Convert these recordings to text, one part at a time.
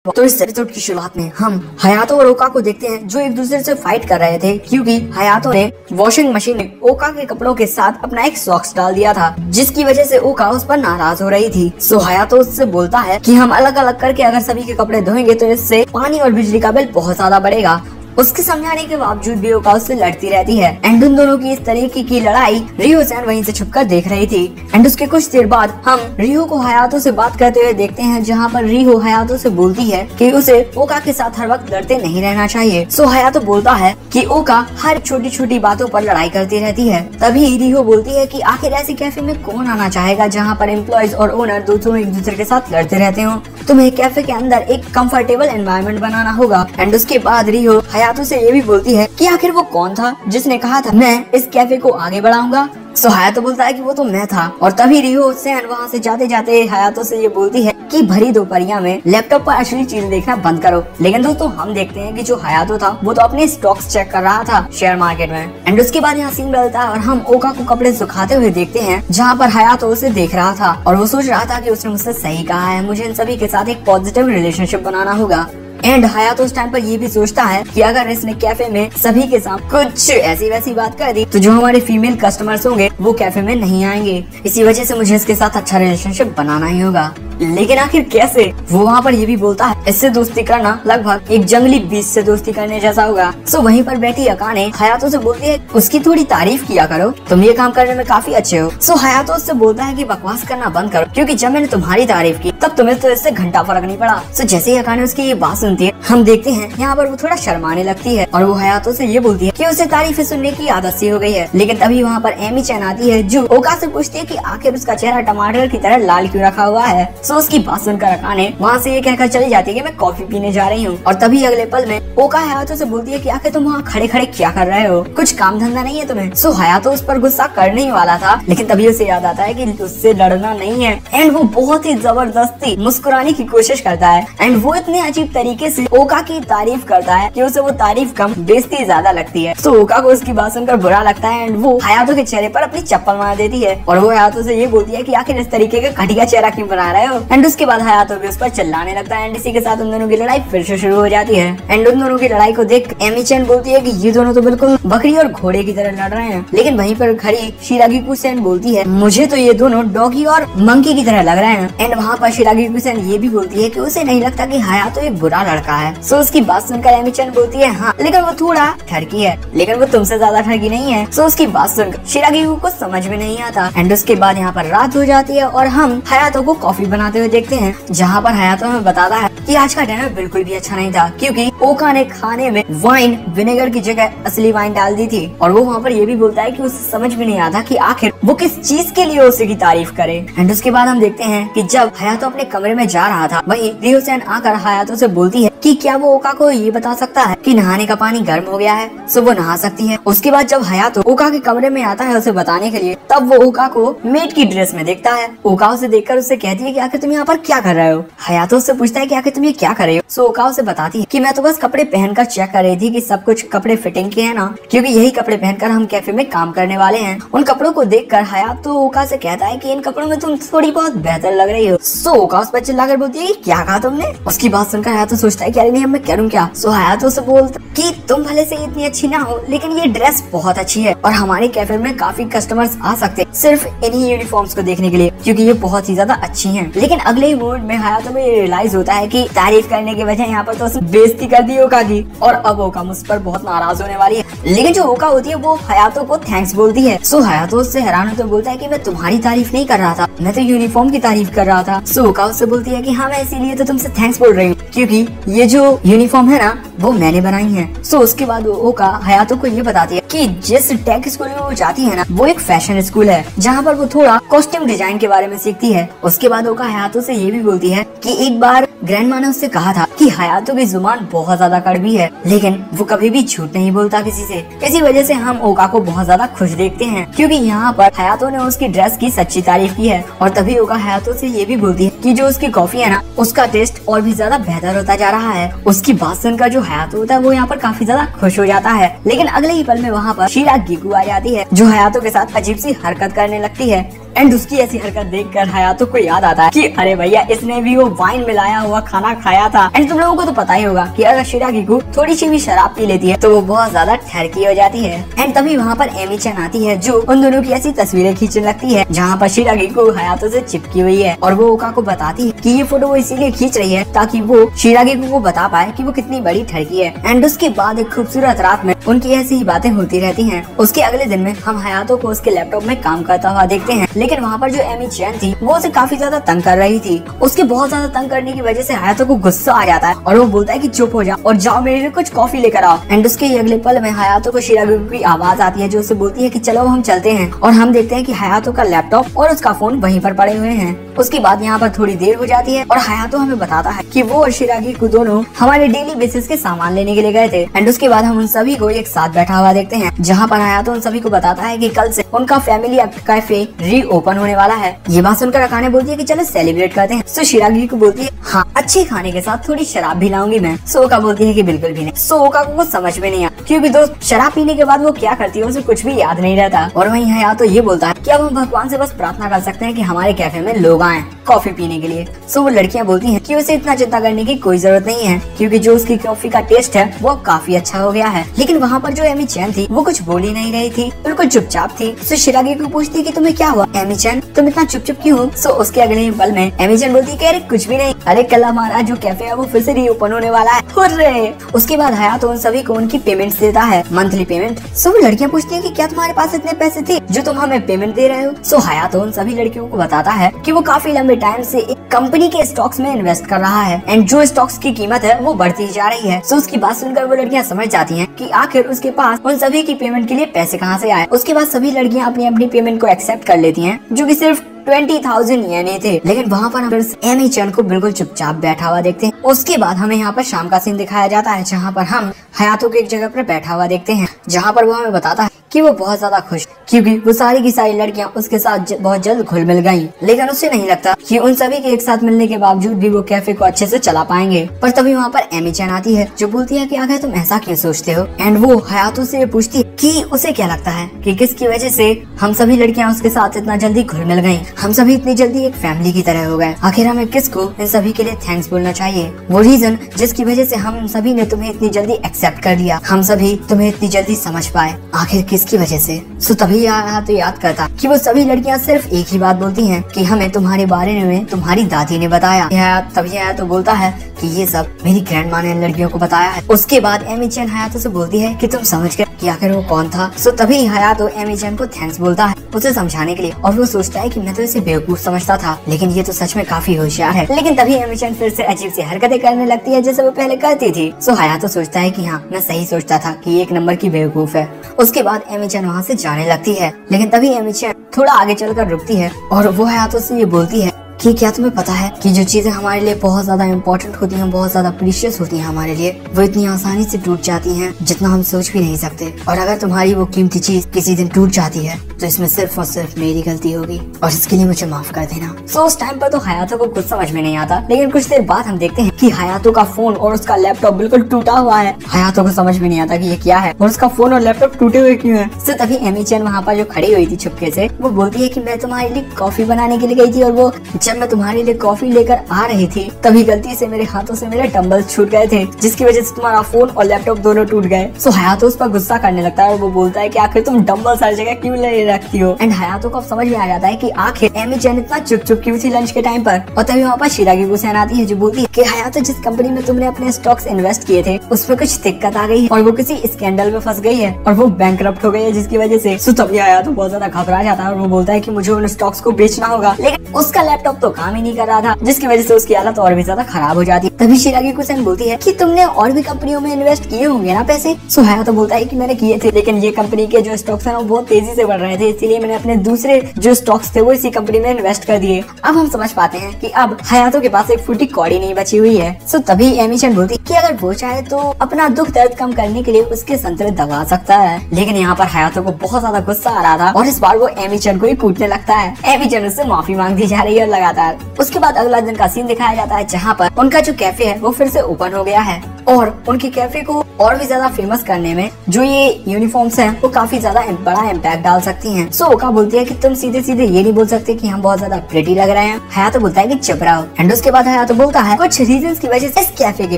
तो इस एपिसोड की शुरुआत में हम हयातो और ओका को देखते हैं जो एक दूसरे से फाइट कर रहे थे क्योंकि हयातो ने वॉशिंग मशीन में ओका के कपड़ों के साथ अपना एक सॉक्स डाल दिया था जिसकी वजह से ओका उस पर नाराज हो रही थी। सो हयातो उससे बोलता है कि हम अलग अलग करके अगर सभी के कपड़े धोएंगे तो इससे पानी और बिजली का बिल बहुत ज्यादा बढ़ेगा। उसके समझाने के बावजूद भी ओका उससे लड़ती रहती है एंड उन दोनों की इस तरीके की लड़ाई रियो-सैन वहीं से छुपकर देख रही थी। एंड उसके कुछ देर बाद हम रियो को हयातो से बात करते हुए देखते हैं जहाँ पर रियो हयातो से बोलती है कि उसे ओका के साथ हर वक्त लड़ते नहीं रहना चाहिए। सो हयातो बोलता है कि ओका हर छोटी छोटी बातों पर लड़ाई करती रहती है। तभी रियो बोलती है कि आखिर ऐसे कैफे में कौन आना चाहेगा जहाँ पर एम्प्लॉयज और ओनर दोनों एक दूसरे के साथ लड़ते रहते हो। तुम्हें कैफे के अंदर एक कंफर्टेबल एनवायरनमेंट बनाना होगा। एंड उसके बाद रियो हयातो से ये भी बोलती है कि आखिर वो कौन था जिसने कहा था मैं इस कैफे को आगे बढ़ाऊंगा। सो हयातो बोलता है कि वो तो मैं था। और तभी रियो-सैन वहाँ से जाते जाते हयातो से ये बोलती है कि भरी दोपहरिया में लैपटॉप पर अश्लील चीजें देखना बंद करो। लेकिन दोस्तों हम देखते हैं कि जो हयातो था वो तो अपने स्टॉक्स चेक कर रहा था शेयर मार्केट में। एंड उसके बाद यहाँ सीन बदलता है और हम ओका को कपड़े सुखाते हुए देखते हैं जहाँ पर हयातो उसे देख रहा था और वो सोच रहा था कि उसने मुझसे सही कहा है, मुझे इन सभी के साथ एक पॉजिटिव रिलेशनशिप बनाना होगा। एंड हयातो उस टाइम पर ये भी सोचता है कि अगर इसने कैफे में सभी के साथ कुछ ऐसी वैसी बात कर दी तो जो हमारे फीमेल कस्टमर्स होंगे वो कैफे में नहीं आएंगे। इसी वजह से मुझे इसके साथ अच्छा रिलेशनशिप बनाना ही होगा। लेकिन आखिर कैसे? वो वहाँ पर ये भी बोलता है इससे दोस्ती करना लगभग एक जंगली बीच से दोस्ती करने जैसा होगा। सो वहीं पर बैठी अकाने हयातो से बोलती है उसकी थोड़ी तारीफ किया करो, तुम ये काम करने में काफी अच्छे हो। सो हयातो उससे बोलता है कि बकवास करना बंद करो क्योंकि जब मैंने तुम्हारी तारीफ की तब तुम्हें तो इससे घंटा फर्क नहीं पड़ा। सो जैसे ही अकाने उसकी ये बात सुनती है हम देखते हैं यहाँ पर वो थोड़ा शर्माने लगती है और वो हयातो से ये बोलती है कि उसे तारीफें सुनने की आदत सी हो गई है। लेकिन तभी वहाँ पर एमी-चैन आती है जो ओका से पूछती है कि आखिर उसका चेहरा टमाटर की तरह लाल क्यों रखा हुआ है। सो उसकी बात सुनकर अकाने वहाँ से ये कहकर चली जाती है कि मैं कॉफी पीने जा रही हूँ। और तभी अगले पल में ओका हयातो से बोलती है कि आखिर तुम वहाँ खड़े खड़े क्या कर रहे हो, कुछ काम धंधा नहीं है तुम्हें। सो हयातो उस पर गुस्सा करने ही वाला था लेकिन तभी उसे याद आता है कि उससे लड़ना नहीं है। एंड वो बहुत ही जबरदस्ती मुस्कुराने की कोशिश करता है एंड वो इतने अजीब तरीके से ओका की तारीफ करता है कि उसे वो तारीफ कम बेइज्जती ज्यादा लगती है। सो ओका को उसकी बात सुनकर बुरा लगता है एंड वो हयातो के चेहरे पर अपनी चप्पल मार देती है और वो हयातो से ये बोलती है कि आखिर इस तरीके का घटिया चेहरा क्यों बना रहे हो। एंड उसके बाद हयातो भी उस पर चिल्लाने लगता है एंड इसी के साथ उन दोनों की लड़ाई फिर से शुरू हो जाती है। एंड उन दोनों की लड़ाई को देख एमी-चैन बोलती है कि ये दोनों तो बिल्कुल बकरी और घोड़े की तरह लड़ रहे हैं। लेकिन वहीं पर खड़ी शिरागिको-सैन बोलती है मुझे तो ये दोनों डॉगी और मंकी की तरह लग रहे हैं। एंड वहाँ पर शिरागिको-सैन ये भी बोलती है कि उसे नहीं लगता कि हयातो एक बुरा लड़का है। सो उसकी बात सुनकर एमी-चैन बोलती है हाँ लेकिन वो थोड़ा ठरकी है, लेकिन वो तुमसे ज्यादा ठरकी नहीं है। सो उसकी बात सुनकर शिरागिको को समझ में नहीं आता। एंड उसके बाद यहाँ पर रात हो जाती है और हम हयातो को कॉफी बनाते हुए देखते हैं जहाँ पर हयातो हमें बताता है कि आज का डिनर बिल्कुल भी अच्छा नहीं था क्योंकि ओका ने खाने में वाइन विनेगर की जगह असली वाइन डाल दी थी। और वो वहाँ पर ये भी बोलता है कि उसे समझ में नहीं आता कि आखिर वो किस चीज के लिए उसे की तारीफ करे। एंड उसके बाद हम देखते हैं कि जब हयातो अपने कमरे में जा रहा था वहीं रियो-सैन आकर हयातो से बोलती है कि क्या वो ओका को ये बता सकता है कि नहाने का पानी गर्म हो गया है। सो वो नहा सकती है। उसके बाद जब हयातो ओका के कमरे में आता है उसे बताने के लिए तब वो ओका को मेड की ड्रेस में देखता है। ओका उसे देखकर उससे कहती है कि आखिर तुम यहाँ पर क्या कर रहे हो। हयातो उससे पूछता है कि आखिर तुम ये क्या कर रहे हो। सो ओका उसे बताती है कि मैं तो बस कपड़े पहनकर चेक कर रही थी कि सब कुछ कपड़े फिटिंग के हैं ना, क्योंकि यही कपड़े पहनकर हम कैफे में काम करने वाले हैं। उन कपड़ों को देखकर हयातो ओका से कहता है कि इन कपड़ों में तुम थोड़ी बहुत बेहतर लग रही हो। सो ओका उस पर चिल्लाकर बोलती है कि क्या कहा तुमने। उसकी बात सुनकर हयातो सोचता है कि अरे नहीं अब मैं करूँ क्या। सो हयातो से बोलता कि तुम भले से इतनी अच्छी ना हो लेकिन ये ड्रेस बहुत अच्छी है और हमारे कैफे में काफी कस्टमर्स आ सकते हैं सिर्फ इन्हीं यूनिफॉर्म्स को देखने के लिए क्योंकि ये बहुत ही ज्यादा अच्छी हैं। लेकिन अगले ही मोमेंट में हयातो में रियलाइज होता है कि तारीफ करने के वजह यहाँ पर तो उसने बेइज्जती कर दी ओका की और अब ओका मुझ पर बहुत नाराज होने वाली है। लेकिन जो ओका होती है वो हयातो को थैंक्स बोलती है। सो हयातो उससे हैरान होकर बोलता है कि मैं तुम्हारी तारीफ नहीं कर रहा था, मैं तो यूनिफॉर्म की तारीफ कर रहा था। सो ओका उससे बोलती है कि हाँ मैं इसीलिए तो तुमसे थैंक्स बोल रही हूँ क्योंकि ये जो यूनिफॉर्म है ना वो मैंने बनाई है। सो उसके बाद ओका हयातो को ये बताती है कि जिस टेक स्कूल में वो जाती है ना वो एक फैशन स्कूल है जहाँ पर वो थोड़ा कॉस्ट्यूम डिजाइन के बारे में सीखती है। उसके बाद ओका हयातो से ये भी बोलती है कि एक बार ग्रैंडमा ने उससे कहा था कि हयातो की जुबान बहुत ज्यादा कड़वी है लेकिन वो कभी भी झूठ नहीं बोलता किसी से। इसी वजह से हम ओका को बहुत ज्यादा खुश देखते हैं क्योंकि यहाँ पर हयातो ने उसकी ड्रेस की सच्ची तारीफ की है। और तभी ओका हयातो से ये भी बोलती है कि जो उसकी कॉफी है ना उसका टेस्ट और भी ज्यादा बेहतर होता जा रहा है। उसकी बात सुनकर जो हयातो होता है वो यहाँ पर काफी ज्यादा खुश हो जाता है। लेकिन अगले ही पल में वहाँ पर शिरागिको आ जाती है जो हयातो के साथ अजीब सी हरकत करने लगती है। एंड उसकी ऐसी हरकत देखकर हयातो को याद आता है कि अरे भैया इसने भी वो वाइन मिलाया हुआ खाना खाया था। एंड तुम लोगों को तो पता ही होगा कि अगर शिरागिकु थोड़ी सी भी शराब पी लेती है तो वो बहुत ज्यादा ठहरकी हो जाती है। एंड तभी वहाँ पर एमी चैन आती है जो उन दोनों की ऐसी तस्वीरें खींचने लगती है जहाँ पर शिरागिकु हयातो से चिपकी हुई है और वो ओका को बताती है कि ये फोटो वो इसीलिए खींच रही है ताकि वो शिरागिकु को बता पाए कि वो कितनी बड़ी ठरकी है। एंड उसके बाद एक खूबसूरत रात में उनकी ऐसी ही बातें होती रहती हैं। उसके अगले दिन में हम हयातो को उसके लैपटॉप में काम करता हुआ देखते हैं, लेकिन वहाँ पर जो एमी चैन थी वो उसे काफी ज्यादा तंग कर रही थी। उसके बहुत ज्यादा तंग करने की वजह से हयातो को गुस्सा आ जाता है और वो बोलता है कि चुप हो जाओ और जाओ मेरे लिए कुछ कॉफी लेकर आओ। एंड उसके अगले पल में हयातो को शिरागिकु की आवाज आती है जो उसे बोलती है कि चलो हम चलते हैं। और हम देखते हैं कि हयातो का लैपटॉप और उसका फोन वहीं पर पड़े हुए हैं। उसके बाद यहाँ पर थोड़ी देर हो जाती है और हयातो हमें बताता है कि वो और शिरागिकु दोनों हमारे डेली बेसिस के सामान लेने के लिए गए थे। एंड उसके बाद हम उन सभी को एक साथ बैठा हुआ देखते हैं जहाँ पर हयातो उन सभी को बताता है कि कल से उनका फैमिली कैफे रीओपन होने वाला है। ये बात सुनकर अकाने बोलती है कि चलो सेलिब्रेट करते हैं। सो शिरागिकु बोलती है हाँ अच्छे खाने के साथ थोड़ी शराब भी लाऊंगी मैं। सो ओका बोलती है कि बिल्कुल भी नहीं। सो ओका को कुछ समझ में नहीं आता क्योंकि दोस्त शराब पीने के बाद वो क्या करती है उसे कुछ भी याद नहीं रहता। और वहीं हयातो ये बोलता है कि अब हम भगवान से बस प्रार्थना कर सकते हैं कि हमारे कैफे में लोग आए कॉफी पीने के लिए। सो वो लड़कियां बोलती हैं कि उसे इतना चिंता करने की कोई जरूरत नहीं है क्योंकि जो उसकी कॉफी का टेस्ट है वो काफी अच्छा हो गया है। लेकिन वहाँ पर जो एमी चैन थी वो कुछ बोल ही नहीं रही थी, बिल्कुल चुपचाप थी। सो शिरागिकु पूछती है कि तुम्हें क्या हुआ एमी चैन, तुम इतना चुप क्यों हो। सो उसके अगले पल में एमी चैन बोलती है कि अरे कुछ भी नहीं, अरे कल हमारा जो कैफे है वो फिर से रीओपन होने वाला है। हुर्रे। उसके बाद हयातो उन सभी को उनकी पेमेंट देता है, मंथली पेमेंट। सो वो लड़कियां पूछती है कि क्या तुम्हारे पास इतने पैसे थे जो तुम हमें पेमेंट दे रहे हो। सो हयातो उन सभी लड़कियों को बताता है कि वो काफी लंबे टाइम से एक कंपनी के स्टॉक्स में इन्वेस्ट कर रहा है एंड जो स्टॉक्स की कीमत है वो बढ़ती जा रही है। सो उसकी बात सुनकर वो लड़कियां समझ जाती हैं कि आखिर उसके पास उन सभी की पेमेंट के लिए पैसे कहां से आए। उसके बाद सभी लड़कियां अपनी अपनी पेमेंट को एक्सेप्ट कर लेती हैं जो कि सिर्फ 20,000 येन थे। लेकिन वहाँ पर हम एमी चैन को बिल्कुल चुपचाप बैठा हुआ देखते हैं। उसके बाद हमें यहाँ पर शाम का सीन दिखाया जाता है जहाँ पर हम हयातो को एक जगह पर बैठा हुआ देखते हैं जहाँ पर वो हमें बताता है कि वो बहुत ज्यादा खुश क्योंकि वो सारी की सारी लड़कियां उसके साथ बहुत जल्द घुल मिल गयी। लेकिन उसे नहीं लगता कि उन सभी के एक साथ मिलने के बावजूद भी वो कैफे को अच्छे से चला पाएंगे। पर तभी वहाँ पर एमी चैन आती है जो बोलती है कि आखिर तुम ऐसा क्यों सोचते हो। एंड वो हयातो से पूछती है कि उसे क्या लगता है कि किसकी वजह से हम सभी लड़कियां उसके साथ इतना जल्दी घुल मिल गयी, हम सभी इतनी जल्दी एक फैमिली की तरह हो गए। आखिर हमें किसको इन सभी के लिए थैंक्स बोलना चाहिए। वो रीजन जिसकी वजह से हम सभी ने तुम्हें इतनी जल्दी एक्सेप्ट कर लिया, हम सभी तुम्हें इतनी जल्दी समझ पाए, आखिर किसकी वजह से। सो तभी तो याद करता कि वो सभी लड़कियां सिर्फ एक ही बात बोलती हैं कि हमें तुम्हारे बारे में तुम्हारी दादी ने बताया। तभी तो बोलता है कि ये सब मेरी ग्रैंड माँ ने लड़कियों को बताया है। उसके बाद एमी चैन हयातो से बोलती है कि तुम समझ गए कि आखिर वो कौन था। सो तभी हयातो एमी चैन को थैंक्स बोलता है उसे समझाने के लिए और वो सोचता है कि मैं तो इसे बेवकूफ समझता था लेकिन ये तो सच में काफी होशियार है। लेकिन तभी एमी चैन फिर से अजीब सी हरकतें करने लगती है जैसे वो पहले करती थी। सो हयातो सोचता है कि हाँ मैं सही सोचता था कि एक नंबर की बेवकूफ है। उसके बाद एमी चैन वहाँ से जाने लगती है लेकिन तभी एमी चैन थोड़ा आगे चलकर रुकती है और वो हयातो से ये बोलती है कि क्या तुम्हें पता है कि जो चीजें हमारे लिए बहुत ज्यादा इम्पोर्टेंट होती हैं, बहुत ज्यादा प्रीशियस होती हैं हमारे लिए, वो इतनी आसानी से टूट जाती हैं जितना हम सोच भी नहीं सकते। और अगर तुम्हारी वो कीमती चीज किसी दिन टूट जाती है तो इसमें सिर्फ और सिर्फ मेरी गलती होगी और इसके लिए मुझे माफ कर देना। सो उस टाइम पर तो हयातो को कुछ समझ में नहीं आता लेकिन कुछ देर बाद हम देखते हैं कि हयातो का फोन और उसका लैपटॉप बिल्कुल टूटा हुआ है। हयातो को समझ में नहीं आता कि ये क्या है और उसका फोन और लैपटॉप टूटे हुए क्यों है। तो तभी एमी चैन वहाँ पर जो खड़ी हुई थी चुपके से वो बोलती है कि मैं तुम्हारे लिए कॉफी बनाने के लिए गई थी और वो जब मैं तुम्हारे लिए कॉफी लेकर आ रही थी तभी गलती से मेरे हाथों से मेरे डंबल्स छूट गए थे जिसकी वजह से तुम्हारा फोन और लैपटॉप दोनों टूट गए। सो हयातो उस पर गुस्सा करने लगता है और वो बोलता है कि आखिर तुम डंबल्स हर जगह क्यों ले रखती हो। एंड हयातो को अब समझ में आ जाता है कि आखिर एमी चैन इतना चुप क्यों थी लंच के टाइम पर। और तभी वहाँ पर शिरागिकु सैन आती है जो बोलती है कि हयातो जिस कंपनी में तुमने अपने स्टॉक्स इन्वेस्ट किए थे उसमें कुछ दिक्कत आ गई है और वो किसी स्कैंडल में फंस गई है और वो बैंकरप्ट हो गई है जिसकी वजह से। सो तभी हयातो बहुत ज्यादा घबरा जाता है और वो बोलता है कि मुझे उन स्टॉक्स को बेचना होगा लेकिन उसका लैपटॉप तो काम ही नहीं कर रहा था जिसकी वजह से उसकी हालत और भी ज्यादा खराब हो जाती है। तभी शिरागिकु सैन बोलती है कि तुमने और भी कंपनियों में इन्वेस्ट किए होंगे ना पैसे। सो हयातो बोलता है कि मैंने किए थे लेकिन ये कंपनी के जो स्टॉक्स हैं वो बहुत तेजी से बढ़ रहे थे इसीलिए मैंने अपने दूसरे जो स्टॉक्स थे वो इसी कंपनी में इन्वेस्ट कर दिए। अब हम समझ पाते हैं कि अब हयातो के पास एक फूटी कौड़ी नहीं बची हुई है। सो तभी एमी चैन बोलती कि अगर वो चाहे तो अपना दुख दर्द कम करने के लिए उसके संतरे दबा सकता है। लेकिन यहाँ पर हयातो को बहुत ज्यादा गुस्सा आ रहा था और इस बार वो एमी चैन को ही कूटने लगता है। एमी चैन उससे माफी मांगती जा रही है लगातार। उसके बाद अगला दिन का सीन दिखाया जाता है जहाँ पर उनका जो कैफे है वो फिर से ओपन हो गया है और उनके कैफे को और भी ज्यादा फेमस करने में जो ये यूनिफॉर्म्स हैं वो काफी ज्यादा बड़ा इम्पैक्ट डाल सकती हैं। सो ओका बोलती है कि तुम सीधे सीधे ये नहीं बोल सकते कि हम बहुत ज्यादा प्रिटी लग रहे हैं। हयातो बोलता है कि चुप रहो। एंड उसके बाद हयातो बोलता है कुछ रीजंस की वजह से इस कैफे के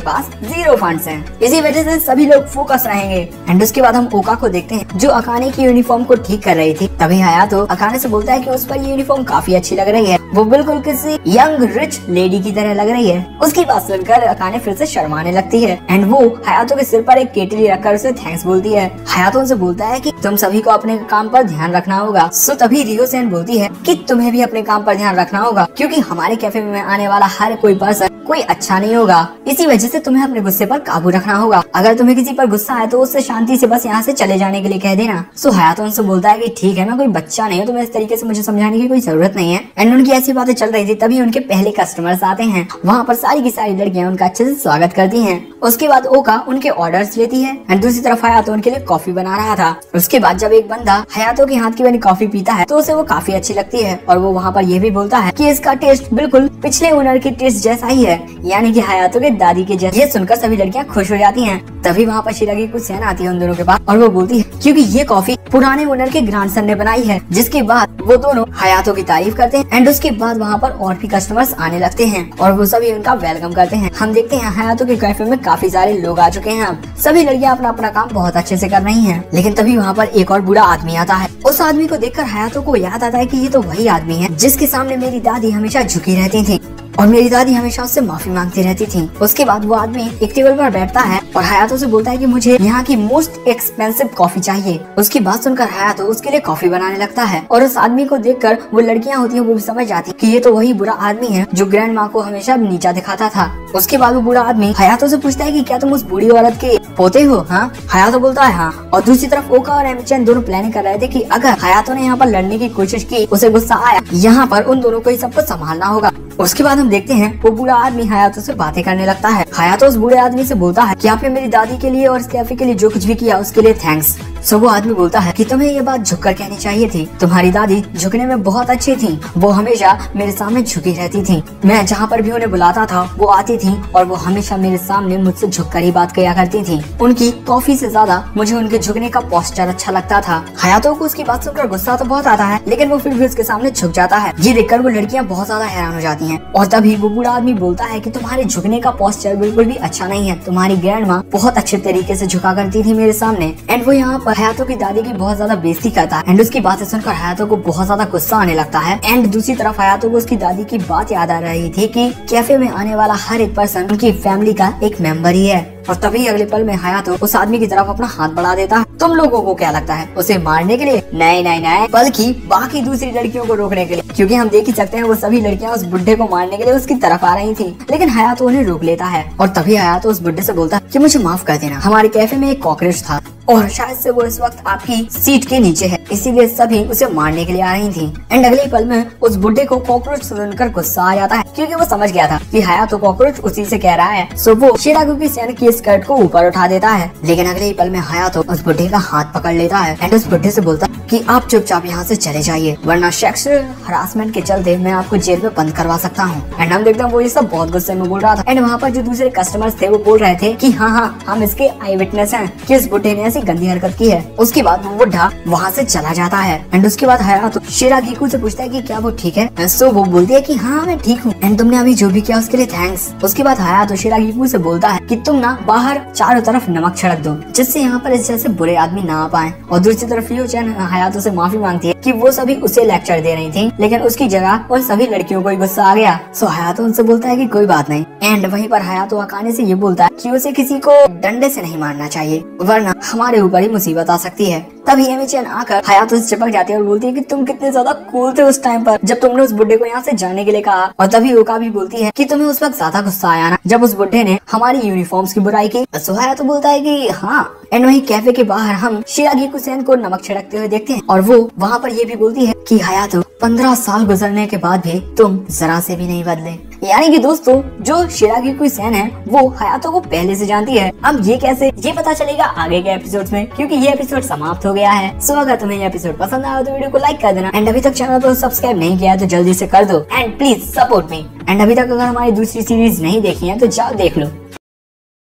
पास 0 फंड्स हैं, इसी वजह से सभी लोग फोकस रहेंगे। एंड उसके बाद हम ओका को देखते हैं जो अकाने की यूनिफॉर्म को ठीक कर रही थी। तभी हयातो अकाने से बोलता है कि उस पर ये यूनिफॉर्म काफी अच्छी लग रही है, वो बिल्कुल किसी यंग रिच लेडी की तरह लग रही है। उसकी बात सुनकर अकाने फिर से शर्माने लगती है एंड वो हयातो के सिर पर एक केटली रखकर उसे थैंक्स बोलती है। हयातो उनसे बोलता है कि तुम सभी को अपने काम पर ध्यान रखना होगा। सो तभी रियो सेन बोलती है कि तुम्हें भी अपने काम पर ध्यान रखना होगा, क्योंकि हमारे कैफे में आने वाला हर कोई पर्सन कोई अच्छा नहीं होगा, इसी वजह से तुम्हें अपने गुस्से पर काबू रखना होगा। अगर तुम्हें किसी पर गुस्सा आए तो उससे शांति से बस यहाँ से चले जाने के लिए कह देना। सो हयातो उनसे बोलता है कि ठीक है, मैं कोई बच्चा नहीं हूँ, तुम्हें इस तरीके से मुझे समझाने की कोई जरूरत नहीं है। एंड उनकी ऐसी बातें चल रही थी तभी उनके पहले कस्टमर्स आते हैं। वहाँ पर सारी की सारी लड़कियां उनका अच्छे से स्वागत करती हैं। उसके बाद ओका उनके ऑर्डर्स लेती है एंड दूसरी तरफ हयातो उनके लिए कॉफी बना रहा था। उसके बाद जब एक बंदा हयातो के हाथ की बनी कॉफी पीता है तो उसे वो काफी अच्छी लगती है और वो वहाँ पर ये भी बोलता है कि इसका टेस्ट बिल्कुल पिछले ओनर के टेस्ट जैसा ही है, यानी कि हयातो के दादी के जैसे। ये सुनकर सभी लड़कियां खुश हो जाती हैं। तभी वहाँ पर शिरागी कुछ सेन आती है उन दोनों के पास और वो बोलती है क्योंकि ये कॉफी पुराने ओनर के ग्रैंडसन ने बनाई है। जिसके बाद वो दोनों हयातो की तारीफ करते हैं एंड उसके बाद वहाँ पर और भी कस्टमर्स आने लगते हैं और वो सभी उनका वेलकम करते हैं। हम देखते हैं हयातो के कैफे में काफी सारे लोग आ चुके हैं। अब सभी लड़कियां अपना अपना काम बहुत अच्छे से कर रही हैं, लेकिन तभी वहाँ पर एक और बूढ़ा आदमी आता है। उस आदमी को देखकर हयातो को याद आता है कि ये तो वही आदमी है जिसके सामने मेरी दादी हमेशा झुकी रहती थी और मेरी दादी हमेशा उससे माफी मांगती रहती थी। उसके बाद वो आदमी एक टेबल पर बैठता है और हयातो से बोलता है कि मुझे यहाँ की मोस्ट एक्सपेंसिव कॉफी चाहिए। उसकी बात सुनकर हयातो उसके लिए कॉफी बनाने लगता है और उस आदमी को देखकर वो लड़कियां होती हैं वो भी समझ जाती कि ये तो वही बुरा आदमी है जो ग्रैंड माँ को हमेशा नीचा दिखाता था। उसके बाद वो बुरा आदमी हयातो से पूछता है कि क्या तुम उस बूढ़ी औरत के पोते हो? हाँ। हयातो बोलता है हाँ। और दूसरी तरफ ओका और एमिचन दोनों प्लानिंग कर रहे थे कि अगर हयातो ने यहाँ पर लड़ने की कोशिश की, उसे गुस्सा आया, यहाँ पर उन दोनों को ही सब कुछ संभालना होगा। उसके बाद हम देखते हैं वो बूढ़ा आदमी हयातो से बातें करने लगता है। हयातो उस बूढ़े आदमी से बोलता है कि आपने मेरी दादी के लिए और इस कैफे के लिए जो कुछ भी किया उसके लिए थैंक्स। सो वो आदमी बोलता है कि तुम्हें ये बात झुककर कहनी चाहिए थी, तुम्हारी दादी झुकने में बहुत अच्छी थी, वो हमेशा मेरे सामने झुकी रहती थी। मैं जहाँ पर भी उन्हें बुलाता था वो आती थी और वो हमेशा मेरे सामने मुझसे झुककर ही बात किया करती थी। उनकी कॉफी से ज्यादा मुझे उनके झुकने का पोस्चर अच्छा लगता था। हयातो को उसकी बात सुनकर गुस्सा तो बहुत आता है, लेकिन वो फिर भी उसके सामने झुक जाता है। ये देखकर वो लड़कियां बहुत ज्यादा हैरान हो जाती हैं और तभी वो बूढ़ा आदमी बोलता है कि तुम्हारे झुकने का पोस्चर बिल्कुल भी अच्छा नहीं है, तुम्हारी ग्रैंड माँ बहुत अच्छे तरीके से झुका करती थी मेरे सामने। एंड वो यहाँ पर हयातो की दादी की बहुत ज्यादा बेइज्जती करता है एंड उसकी बातें सुनकर हयातो को बहुत ज्यादा गुस्सा आने लगता है। एंड दूसरी तरफ हयातो को उसकी दादी की बात याद आ रही थी कि कैफे में आने वाला हर एक पर्सन उनकी फैमिली का एक मेंबर ही है। और तभी अगले पल में हयातो उस आदमी की तरफ अपना हाथ बढ़ा देता है। तुम लोगों को क्या लगता है, उसे मारने के लिए? नहीं नहीं नहीं, बल्कि बाकी दूसरी लड़कियों को रोकने के लिए, क्योंकि हम देख ही सकते हैं वो सभी लड़कियां उस बुड्ढे को मारने के लिए उसकी तरफ आ रही थी। लेकिन हयातो उन्हें रोक लेता है और तभी हयातो उस बुड्ढे से बोलता है कि मुझे माफ कर देना, हमारे कैफे में एक कॉकरोच था और शायद से वो इस वक्त आपकी सीट के नीचे है, इसीलिए सभी उसे मारने के लिए आ रही थी। एंड अगले पल में उस बुड्ढे को कॉकरोच सुनकर गुस्सा आ जाता है, क्योंकि वो समझ गया था कि हयातो कॉकरोच उसी से कह रहा है। सो वो शिरागु सेन की स्कर्ट को ऊपर उठा देता है, लेकिन अगले ही पल में हयातो उस बुड्ढे का हाथ पकड़ लेता है एंड उस बुड्ढे से बोलता है कि आप चुपचाप यहाँ से चले जाइए, वरना सेक्सुअल हरासमेंट के चलते मैं आपको जेल में बंद करवा सकता हूँ। एंड हम देखते हैं वो ये सब बहुत गुस्से में बोल रहा था। एंड वहाँ पर जो दूसरे कस्टमर्स थे वो बोल रहे थे कि हाँ हम इसके आई विटनेस हैं कि इस बुड्ढे ने ऐसी गंदी हरकत की है। उसके बाद वो बुड्ढा वहाँ से चला जाता है एंड उसके बाद हयातो शिरागिकु से पूछता है कि क्या वो ठीक है। सो वो बोलती है कि हाँ मैं ठीक हूँ एंड तुमने अभी जो भी किया उसके लिए थैंक्स। उसके बाद हयातो शिरागिकु से बोलता है कि तुम ना बाहर चारों तरफ नमक छिड़क दो, जिससे यहाँ पर इस जैसे बुरे आदमी ना आ पाए। और दूसरी तरफ रियो चैन हयातो से माफी मांगती है कि वो सभी उसे लेक्चर दे रही थी, लेकिन उसकी जगह उन सभी लड़कियों को ही गुस्सा आ गया। सो हयातो उनसे बोलता है कि कोई बात नहीं। एंड वहीं पर हयातो अकाने से ये बोलता है कि उसे किसी को डंडे से नहीं मारना चाहिए, वरना हमारे ऊपर ही मुसीबत आ सकती है। तभी एमिचन आकर हयातो से चिपक जाती है और बोलती है कि तुम कितने ज्यादा कूल थे उस टाइम पर जब तुमने उस बुड्ढे को यहाँ से जाने के लिए कहा। और तभी ओका भी बोलती है कि तुम्हें उस वक्त ज्यादा गुस्सा आया ना जब उस बुड्ढे ने हमारी यूनिफॉर्म्स की बुराई की। सो हयातो बोलता है कि हाँ। एंड वहीं कैफे के बाहर हम शिरागिकु सेन को नमक छिड़कते हुए देखते हैं और वो वहाँ पर ये भी बोलती है कि हयातो 15 साल गुजरने के बाद भी तुम जरा से भी नहीं बदले। यानी कि दोस्तों जो शिरागिकु सेन है वो हयातो को पहले से जानती है। अब ये कैसे, ये पता चलेगा आगे के एपिसोड्स में, क्योंकि ये एपिसोड समाप्त हो गया है। सो अगर तुम्हें ये एपिसोड पसंद आया तो वीडियो को लाइक कर देना एंड अभी तक चैनल को सब्सक्राइब नहीं किया तो जल्दी से कर दो and please support me. And अभी तक अगर हमारी दूसरी सीरीज नहीं देखी है तो जाओ देख लो।